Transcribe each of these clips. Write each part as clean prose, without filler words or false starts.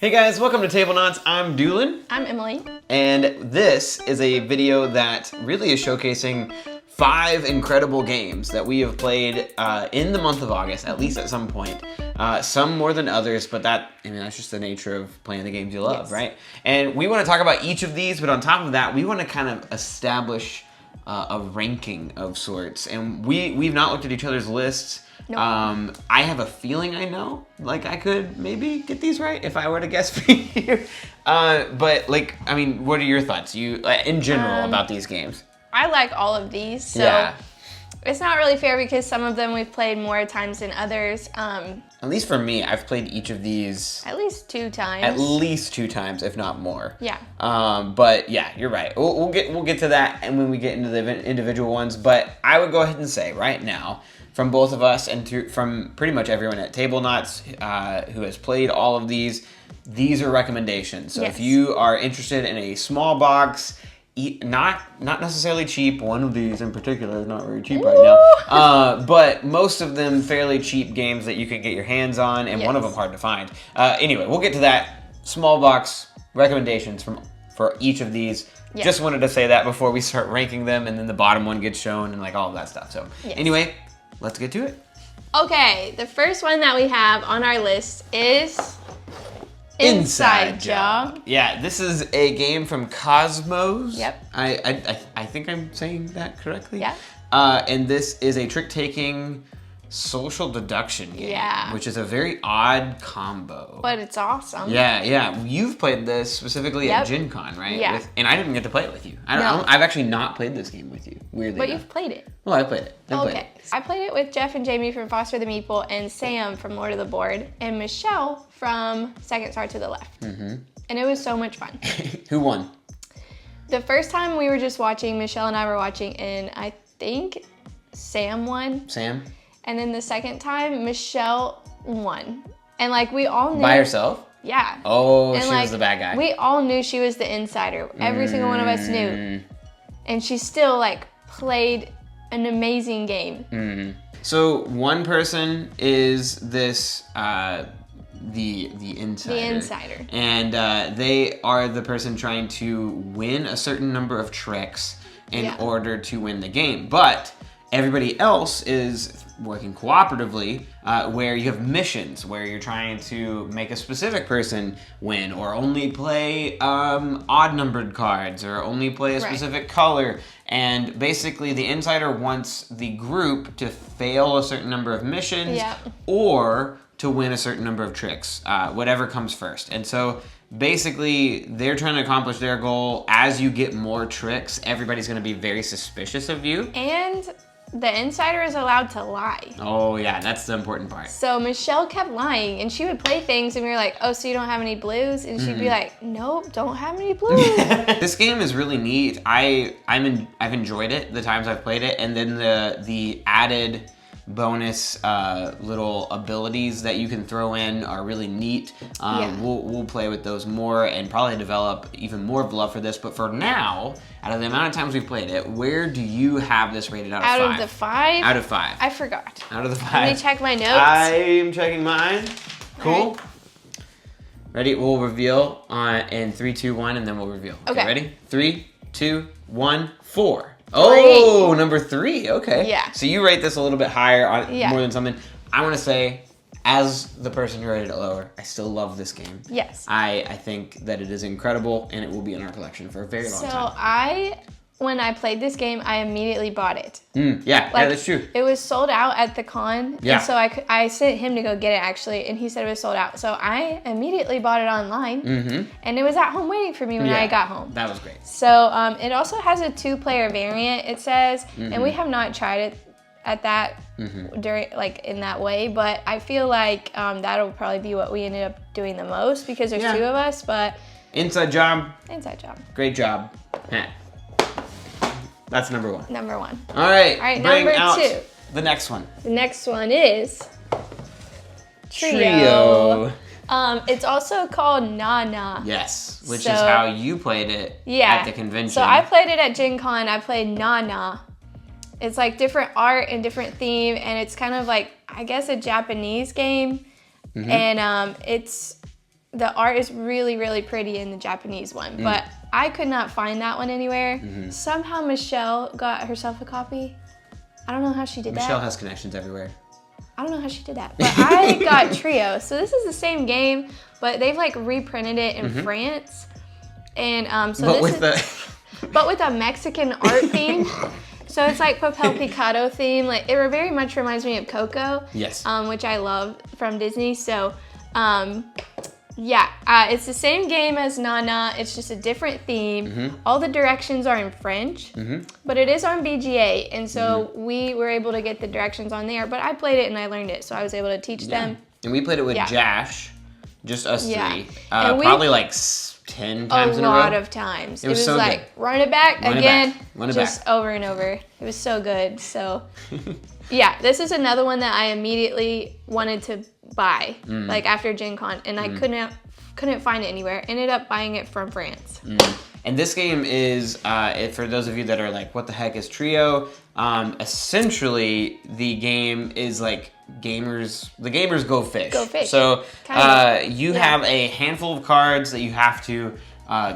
Hey guys, welcome to Tablenauts. I'm Doolin. I'm Emily. And this is a video that really is showcasing 5 incredible games that we have played in the month of August, at least at some point. Some more than others, but that's just the nature of playing the games you love, right? And we want to talk about each of these, but on top of that, we want to kind of establish a ranking of sorts. And we've not looked at each other's lists. Nope. I have a feeling I know, like I could maybe get these right if I were to guess for you. But like, I mean, what are your thoughts, in general, about these games? I like all of these, so it's not really fair because some of them we've played more times than others. At least for me, I've played each of these at least 2 times. At least 2 times, if not more. Yeah. But yeah, you're right. We'll get to that, and when we get into the individual ones. But I would go ahead and say right now, from both of us and from pretty much everyone at Tablenauts who has played all of these are recommendations. So if you are interested in a small box, not necessarily cheap, one of these in particular is not very cheap right now, but most of them fairly cheap games that you can get your hands on, and one of them hard to find. Anyway, we'll get to that. Small box recommendations for each of these. Just wanted to say that before we start ranking them, and then the bottom one gets shown and like all of that stuff. So anyway, let's get to it. Okay, the first one that we have on our list is Inside Job. Yeah, this is a game from Cosmos. Yep. I think I'm saying that correctly. Yeah. And this is a trick-taking social deduction game, which is a very odd combo. But it's awesome. Yeah. You've played this specifically at Gen Con, right? Yeah. And I didn't get to play it with you. I've actually not played this game with you, weirdly But enough. you've played it. Well, I played it. Okay. I played it with Jeff and Jamie from Foster the Meeple, and Sam from Lord of the Board, and Michelle from Second Star to the Left. Mm-hmm. And it was so much fun. Who won? The first time we were just watching, Michelle and I were watching, and I think Sam won. Sam? And then the second time, Michelle won. And like we all knew. By herself? Yeah. Oh, and she was the bad guy. We all knew she was the insider. Every single one of us knew. And she still like played an amazing game. So one person is this the insider. The insider. And they are the person trying to win a certain number of tricks in order to win the game. But everybody else is working cooperatively, where you have missions where you're trying to make a specific person win, or only play odd numbered cards, or only play a specific color. And basically the insider wants the group to fail a certain number of missions or to win a certain number of tricks, whatever comes first. And so basically they're trying to accomplish their goal. As you get more tricks, everybody's going to be very suspicious of you. And the insider is allowed to lie. Oh yeah, that's the important part. So Michelle kept lying, and she would play things, and we were like, oh, so you don't have any blues? And she'd be like, nope, don't have any blues. This game is really neat. I've enjoyed it the times I've played it, and then the added bonus little abilities that you can throw in are really neat. We'll play with those more and probably develop even more of love for this. But for now, out of the amount of times we've played it, where do you have this rated out of 5? Out of the 5? Out of 5. I forgot. Out of the 5. Let me check my notes. I'm checking mine. Cool. Right. Ready? We'll reveal in 3, 2, 1, and then we'll reveal. Okay, ready? 3, 2, 1, 4. Oh, number 3. Okay. Yeah. So you rate this a little bit higher, more than something. I want to say, as the person who rated it lower, I still love this game. Yes. I think that it is incredible, and it will be in our collection for a very long time. So when I played this game, I immediately bought it. Yeah, that's true. It was sold out at the con. Yeah. And so I sent him to go get it, actually, and he said it was sold out. So I immediately bought it online, and it was at home waiting for me when I got home. That was great. So it also has a 2-player variant, it says, and we have not tried it at that in that way, but I feel like that'll probably be what we ended up doing the most because there's 2 of us. But Inside Job. Inside Job. Great job. That's number 1. Number 1. All right. Bring number out 2. The next one. The next one is Trio. It's also called Nana. Yes, which is how you played it at the convention. So I played it at Gen Con. I played Nana. It's like different art and different theme, and it's kind of like, I guess, a Japanese game. And it's the art is really, really pretty in the Japanese one, but I could not find that one anywhere. Somehow Michelle got herself a copy. I don't know how she did that. Michelle has connections everywhere. I don't know how she did that, but I got Trio. So this is the same game, but they've like reprinted it in France, and But with a Mexican art theme. So it's like Papel Picado theme. Like it very much reminds me of Coco. Yes. Which I love from Disney. So, it's the same game as Nana. It's just a different theme. All the directions are in French, but it is on BGA, and so we were able to get the directions on there. But I played it and I learned it, so I was able to teach them. And we played it with Jash, just us three. And Probably like 10 times in a row. A lot of times. It was so like, run it back again, Run it just over and over. It was so good. So, yeah, this is another one that I immediately wanted to buy, like after Gen Con, and I couldn't find it anywhere. Ended up buying it from France. And this game is, for those of you that are like, what the heck is Trio? Essentially, the game is like the gamers go fish. Go fish. So you have a handful of cards that you have to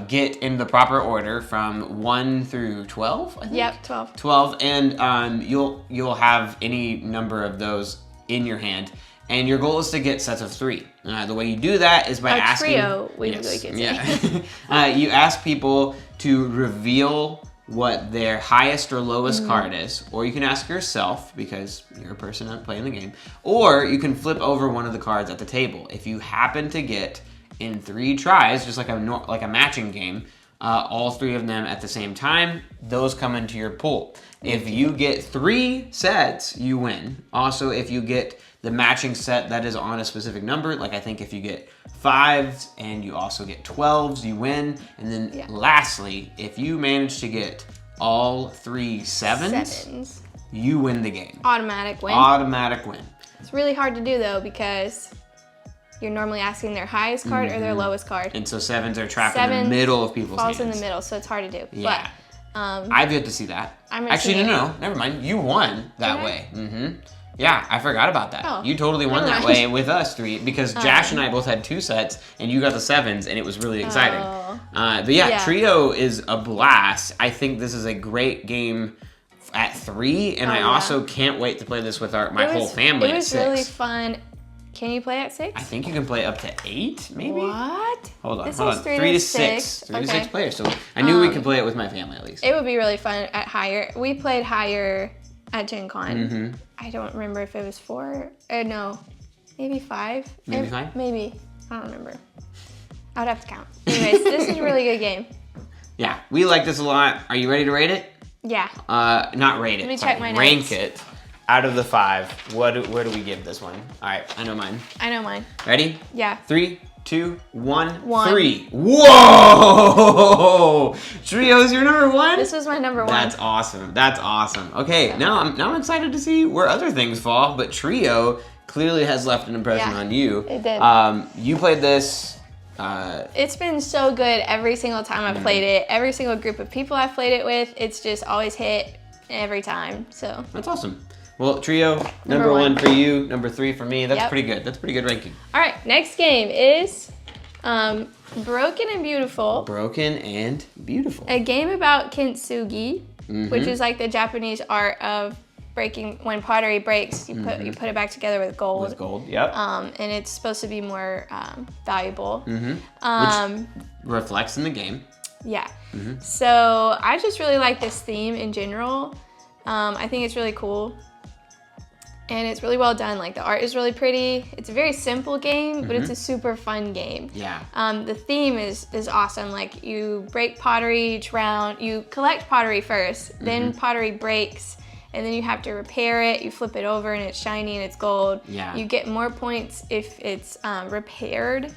get in the proper order from 1 through 12, I think? Yep, 12. 12, and you'll have any number of those in your hand. And your goal is to get sets of 3. The way you do that is by asking... Trio, we could say. Yeah. You ask people to reveal what their highest or lowest card is, or you can ask yourself, because you're a person not playing the game, or you can flip over one of the cards at the table. If you happen to get in 3 tries, just like a matching game, all 3 of them at the same time, those come into your pool. If you get 3 sets, you win. Also, if you get the matching set that is on a specific number, like I think if you get 5s and you also get 12s, you win. And then lastly, if you manage to get all 3 sevens, you win the game. Automatic win. Automatic win. It's really hard to do though, because you're normally asking their highest card or their lowest card. And so 7s are trapped in the middle of people's hands. Falls in the middle, so it's hard to do. Yeah. But I've yet to see that. Actually, no, never mind. You won that way. Yeah, I forgot about that. Oh, you totally won that way with us 3, because Jash and I both had 2 sets, and you got the 7s, and it was really exciting. But yeah, Trio is a blast. I think this is a great game at 3, and I also can't wait to play this with my whole family at 6. It was really fun. Can you play at 6? I think you can play up to 8, maybe? What? Hold on. This is 3 to 6. 3 to 6 players. So I knew we could play it with my family at least. It would be really fun at higher. We played higher at Gen Con. I don't remember if it was 4. No, maybe 5. Maybe 5? Maybe. I don't remember. I would have to count. Anyways, this is a really good game. Yeah, we like this a lot. Are you ready to rate it? Yeah. Not rate it. Let me check my rank notes. it. Out of the 5, where do we give this one? All right, I know mine. I know mine. Ready? Yeah. 3, 2, 1, 1. 3. Whoa! Trio's your number 1? This was my number 1. That's awesome. That's awesome. Okay, now I'm excited to see where other things fall, but Trio clearly has left an impression on you. It did. You played this. It's been so good every single time I've played it. Every single group of people I've played it with, it's just always hit every time. So that's awesome. Well, Trio, number 1 for you, number 3 for me. That's pretty good. That's pretty good ranking. All right, next game is Broken and Beautiful. Broken and Beautiful. A game about kintsugi, which is like the Japanese art of breaking. When pottery breaks, you put it back together with gold. With gold, yep. And it's supposed to be more valuable. Which reflects in the game. Yeah. So I just really like this theme in general. I think it's really cool. And it's really well done. Like the art is really pretty. It's a very simple game, but it's a super fun game. Yeah. The theme is awesome. Like you break pottery each round. You collect pottery first, then pottery breaks, and then you have to repair it. You flip it over and it's shiny and it's gold. Yeah. You get more points if it's repaired.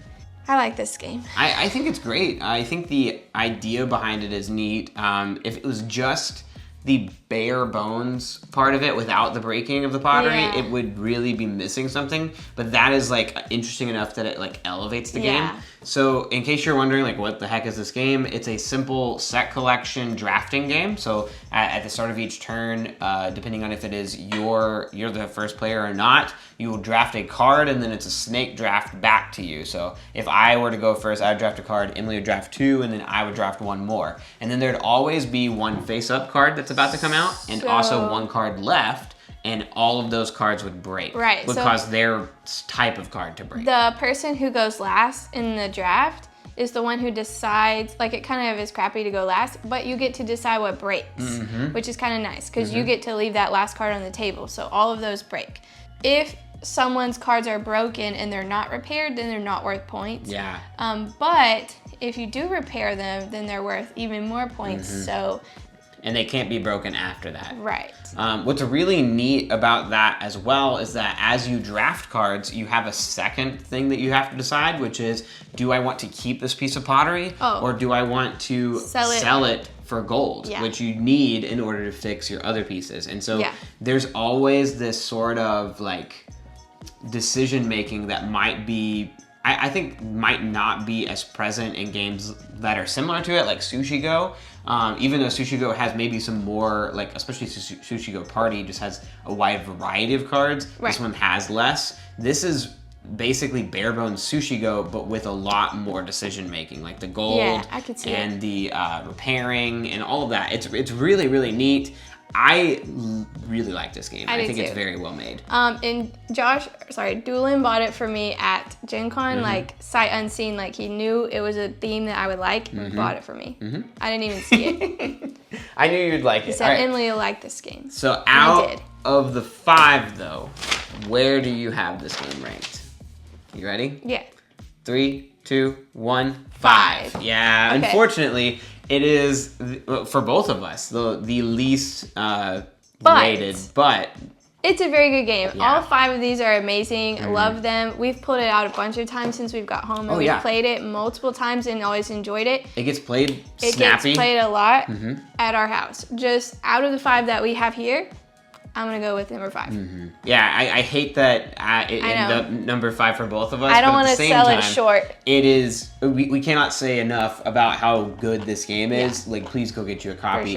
I like this game. I think it's great. I think the idea behind it is neat. If it was just the bare bones part of it without the breaking of the pottery, it would really be missing something. But that is like interesting enough that it like elevates the game. So in case you're wondering like what the heck is this game, it's a simple set collection drafting game. So at the start of each turn, depending on if it is you're the first player or not, you will draft a card, and then it's a snake draft back to you. So if I were to go first, I would draft a card, Emily would draft 2, and then I would draft 1 more. And then there'd always be 1 face-up card that's about to come out, and also 1 card left, and all of those cards would break. Right. Would cause their type of card to break. The person who goes last in the draft is the one who decides, like, it kind of is crappy to go last, but you get to decide what breaks, which is kind of nice, because you get to leave that last card on the table, so all of those break. If someone's cards are broken and they're not repaired, then they're not worth points. Yeah. But if you do repair them, then they're worth even more points, so... And they can't be broken after that. Right. What's really neat about that as well is that as you draft cards, you have a second thing that you have to decide, which is, do I want to keep this piece of pottery, or do I want to sell it for gold, which you need in order to fix your other pieces. And so there's always this sort of like decision making that might be, I think might not be as present in games that are similar to it, like Sushi Go. Even though Sushi Go has maybe some more, like, especially Sushi Go Party just has a wide variety of cards. This one has less. This is basically bare bones Sushi Go, but with a lot more decision making, like the gold and the repairing and all of that. It's really, really neat. I really like this game. I think it's very well made. And Doolin bought it for me at Gen Con, like sight unseen, like he knew it was a theme that I would like and bought it for me. I didn't even see it. I knew you'd like it. He said, Emily will like this game. So out of the 5 though, where do you have this game ranked? You ready? Yeah. 3, 2, 1, 5. Yeah, okay. Unfortunately, it is, for both of us, the least rated, but... It's a very good game. Yeah. All 5 of these are amazing. I love them. We've pulled it out a bunch of times since we've got home, and we've played it multiple times and always enjoyed it. It gets played snappy. It gets played a lot at our house. Just out of the 5 that we have here, I'm going to go with number 5. Yeah, I hate that it ended up number 5 for both of us. I don't want to sell it short. It is, we cannot say enough about how good this game is. Like, please go get you a copy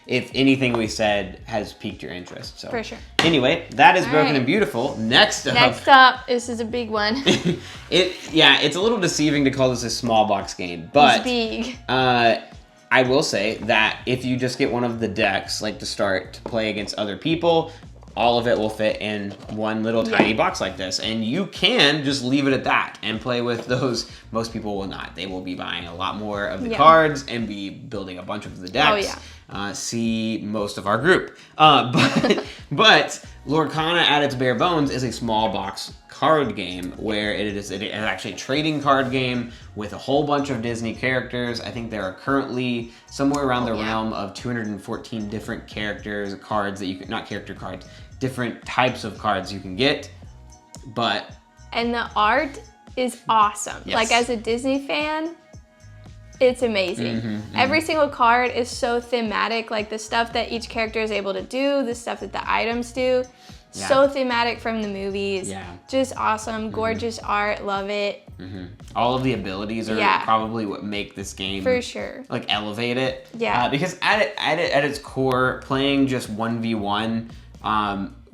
if anything we said has piqued your interest. So. For sure. Anyway, that is Broken and Beautiful. Next up, this is a big one. It's a little deceiving to call this a small box game, but it's big. I will say that if you just get one of the decks, like to start to play against other people, all of it will fit in one little tiny box like this. And you can just leave it at that and play with those. Most people will not. They will be buying a lot more of the cards and be building a bunch of the decks. See most of our group. But MOREcana at its bare bones is a small box card game where it is actually a trading card game with a whole bunch of Disney characters. I think there are currently somewhere around the realm of 214 different characters, cards that you can, not character cards, different types of cards you can get. And the art is awesome. Like, as a Disney fan, it's amazing. Every single card is so thematic, like the stuff that each character is able to do, the stuff that the items do. So thematic from the movies. Just awesome. Gorgeous art. Love it. All of the abilities are probably what make this game for sure, like, elevate it. Because at its core, playing just 1v1,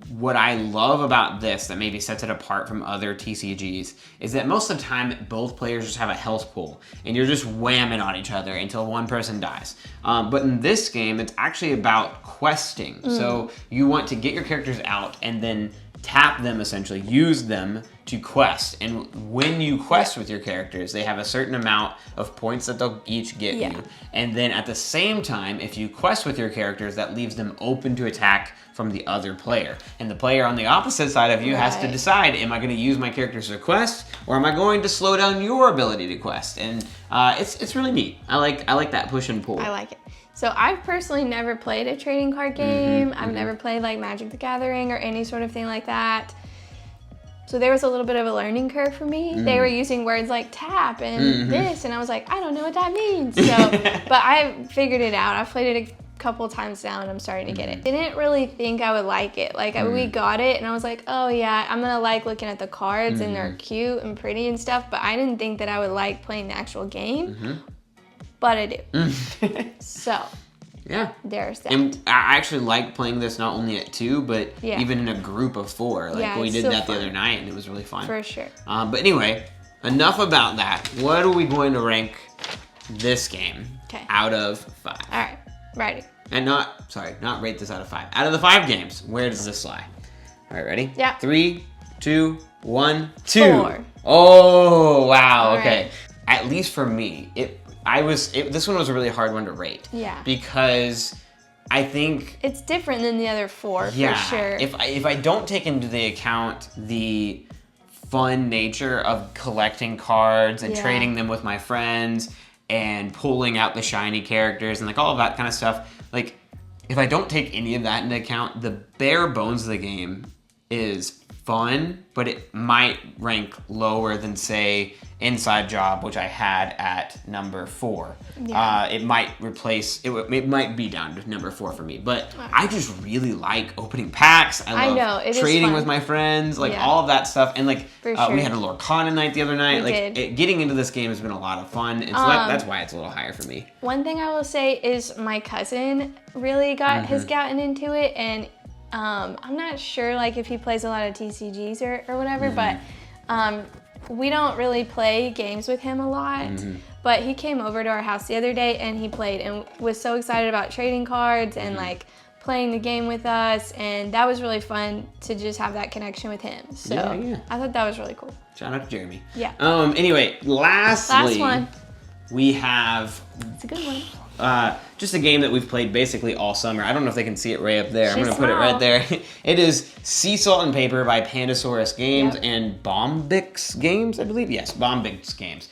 what I love about this that maybe sets it apart from other TCGs is that most of the time both players just have a health pool and you're just whamming on each other until one person dies. But in this game, it's actually about questing. So you want to get your characters out and then tap them, essentially, use them to quest. And when you quest with your characters, they have a certain amount of points that they'll each get you. And then at the same time, if you quest with your characters, that leaves them open to attack from the other player. And the player on the opposite side of you has to decide, am I going to use my characters to quest, or am I going to slow down your ability to quest? And it's really neat. I like that push and pull. I like it. So I've personally never played a trading card game. I've never played like Magic the Gathering or any sort of thing like that. So there was a little bit of a learning curve for me. They were using words like tap and this, and I was like, I don't know what that means. So, but I figured it out. I've played it a couple times now and I'm starting to get it. Didn't really think I would like it. Like we got it and I was like, oh yeah, I'm gonna like looking at the cards and they're cute and pretty and stuff, but I didn't think that I would like playing the actual game. But I do. So Yeah. There's that. And I actually like playing this not only at 2, but Yeah. even in a group of 4. Like, we it's did so that fun. the other night, and it was really fun. For sure. But anyway, enough about that. What are we going to rank this game out of 5? All right. Ready. And not rate this out of 5. Out of the 5 games, where does this lie? All right, ready? Yeah. 3, 2, 1, 2. 4. Oh, wow. All okay. right. At least for me, this one was a really hard one to rate. Yeah. Because I think it's different than the other 4 for sure. If I don't take into the account the fun nature of collecting cards and trading them with my friends and pulling out the shiny characters and like all of that kind of stuff, like if I don't take any of that into account, the bare bones of the game is fun, but it might rank lower than, say, Inside Job, which I had at number 4. Yeah. It might replace, it might be down to number 4 for me, but I just really like opening packs. I love trading with my friends, like all of that stuff. And like, we had a MOREcana night the other night. Getting into this game has been a lot of fun, and so that's why it's a little higher for me. One thing I will say is my cousin really has gotten into it, and I'm not sure like if he plays a lot of TCGs or whatever, but we don't really play games with him a lot. But he came over to our house the other day and he played and was so excited about trading cards and like playing the game with us, and that was really fun to just have that connection with him. So I thought that was really cool. Shout out to Jeremy. Yeah. Anyway, last one. We have. It's a good one. Just a game that we've played basically all summer. I don't know if they can see it right up there. I'm going to put it right there. It is Sea Salt and Paper by Pandasaurus Games and Bombix Games, I believe. Yes, Bombix Games.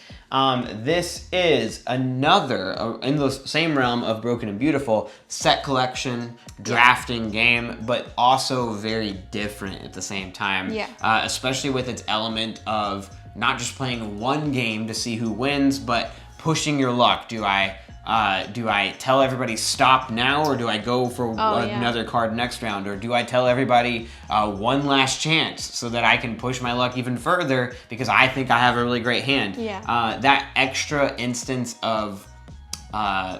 This is another, in the same realm of Broken and Beautiful, set collection, drafting game, but also very different at the same time. Especially with its element of not just playing one game to see who wins, but pushing your luck. Do I tell everybody stop now, or do I go for another card next round? Or do I tell everybody one last chance so that I can push my luck even further because I think I have a really great hand? That extra instance of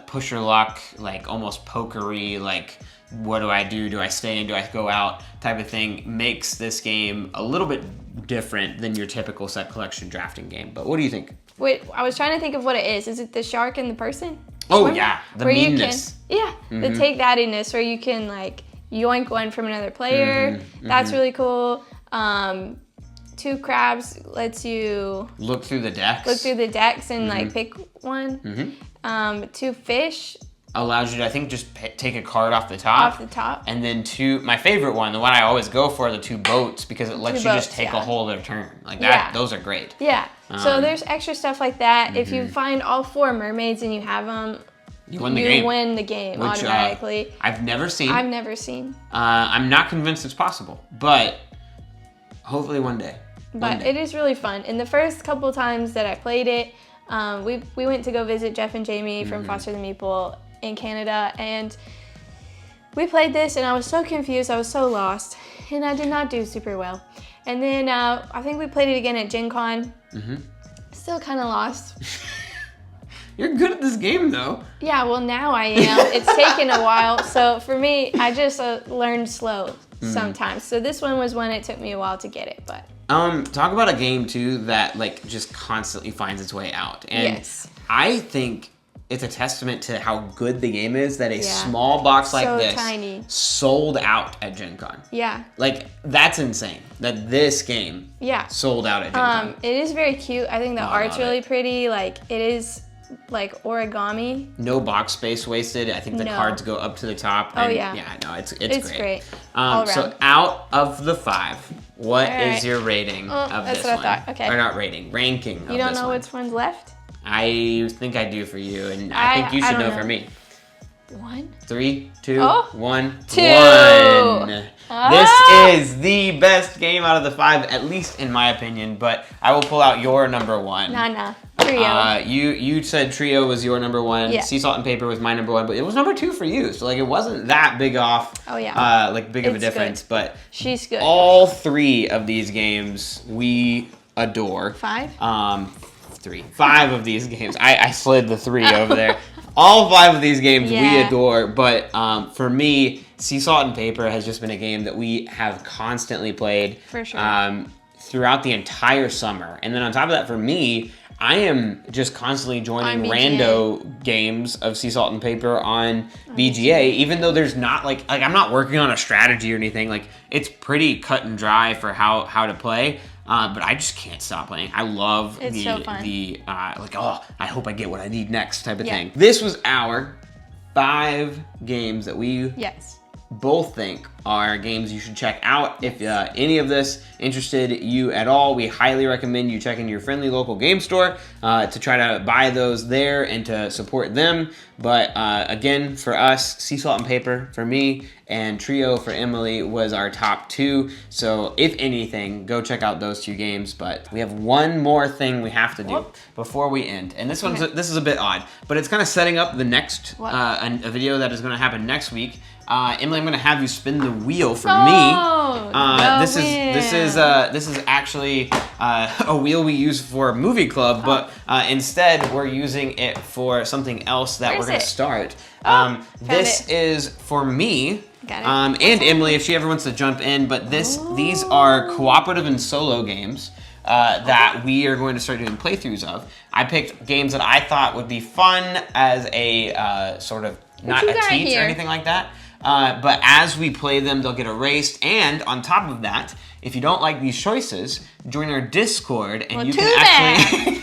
push your luck, like almost pokery, like what do I do? Do I stay in? Do I go out? Type of thing makes this game a little bit different than your typical set collection drafting game. But what do you think? Wait, I was trying to think of what it is. Is it the shark and the person? Oh, yeah, the meanness. The take thatiness, where you can like yoink one from another player. That's really cool. 2 crabs lets you look through the decks. And like pick one. 2 fish allows you to, I think, just take a card off the top. And then 2, my favorite one, the one I always go for, the 2 boats, because it lets you just take a whole other turn. Like that, those are great. So there's extra stuff like that. If you find all 4 mermaids and you have them, you win the game which, automatically. I've never seen. I'm not convinced it's possible, but hopefully one day. But it is really fun. And the first couple times that I played it, we went to go visit Jeff and Jamie from Foster the Meeple in Canada, and we played this, and I was so confused. I was so lost, and I did not do super well. And then I think we played it again at Gen Con. Still kind of lost. You're good at this game, though. Yeah, well, now I am. It's taken a while. So for me, I just learned slow sometimes. So this one was one it took me a while to get it, but. Talk about a game, too, that like just constantly finds its way out. And I think it's a testament to how good the game is that a small box like this sold out at Gen Con. Like, that's insane that this game sold out at Gen Con. It is very cute. I think the art's really pretty. Like, it is like origami. No box space wasted. I think the cards go up to the top. And it's great. So out of the 5, what is your rating of this one? That's what I thought. Okay. Or not rating, ranking of this one. You don't know which one's left? I think I do for you, and I think you should know for me. 1, 3, 2, 1, 2. 1. This is the best game out of the 5, at least in my opinion. But I will pull out your number 1. Nah. Trio. You said Trio was your number 1. Yeah. Sea Salt and Paper was my number 1, but it was number 2 for you. So like it wasn't that big off. Like big of a difference, good. But she's good. All 3 of these games we adore. 5. 3. 5 of these games. I slid the 3 over there. All 5 of these games we Yeah. adore, but for me, Sea Salt and Paper has just been a game that we have constantly played. For sure. Throughout the entire summer. And then on top of that, for me, I am just constantly joining On BGA. rando games of Sea Salt and Paper on BGA, even though there's not like I'm not working on a strategy or anything. Like, it's pretty cut and dry for how to play. But I just can't stop playing. I love It's so fun. I hope I get what I need next type of Yeah. thing. This was our 5 games that we Yes. both think are games you should check out. If any of this interested you at all, we highly recommend you checking your friendly local game store to try to buy those there and to support them. But again, for us, Sea Salt and Paper for me and Trio for Emily was our top 2. So if anything, go check out those 2 games. But we have one more thing we have to do before we end. And this this is a bit odd, but it's kind of setting up the next a video that is going to happen next week. Emily, I'm going to have you spin the wheel for me. This is actually a wheel we use for a movie club, but instead we're using it for something else that we're going to start. This is for me. Got it. And Emily, if she ever wants to jump in, but these are cooperative and solo games that we are going to start doing playthroughs of. I picked games that I thought would be fun as a sort of, not a teach or anything like that. But as we play them, they'll get erased. And on top of that, if you don't like these choices, join our Discord and you can actually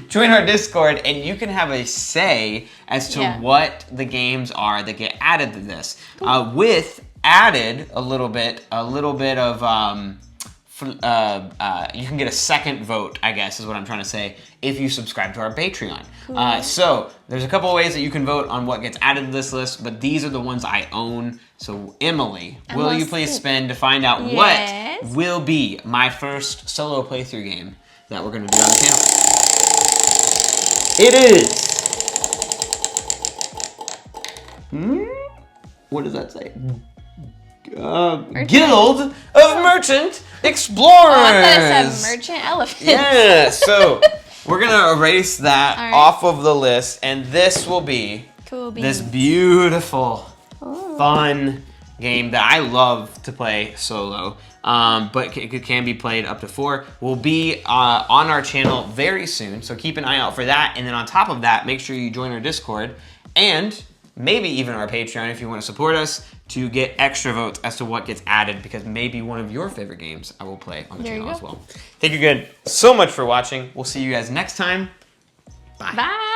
join our Discord and you can have a say as to what the games are that get added to this. With added a little bit of you can get a second vote, I guess is what I'm trying to say, if you subscribe to our Patreon. So there's a couple of ways that you can vote on what gets added to this list, but these are the ones I own. So Emily, will you please spin to find out what will be my first solo playthrough game that we're going to do on the channel? It is... What does that say? Guild of Merchant Explorers. I thought it said Merchant Elephant. Yeah, so we're gonna erase that off of the list, and this will be this beautiful, fun game that I love to play solo. But it can be played up to 4. Will be on our channel very soon, so keep an eye out for that. And then on top of that, make sure you join our Discord and maybe even our Patreon if you want to support us to get extra votes as to what gets added, because maybe one of your favorite games I will play on the channel as well. Thank you again so much for watching. We'll see you guys next time. Bye. Bye.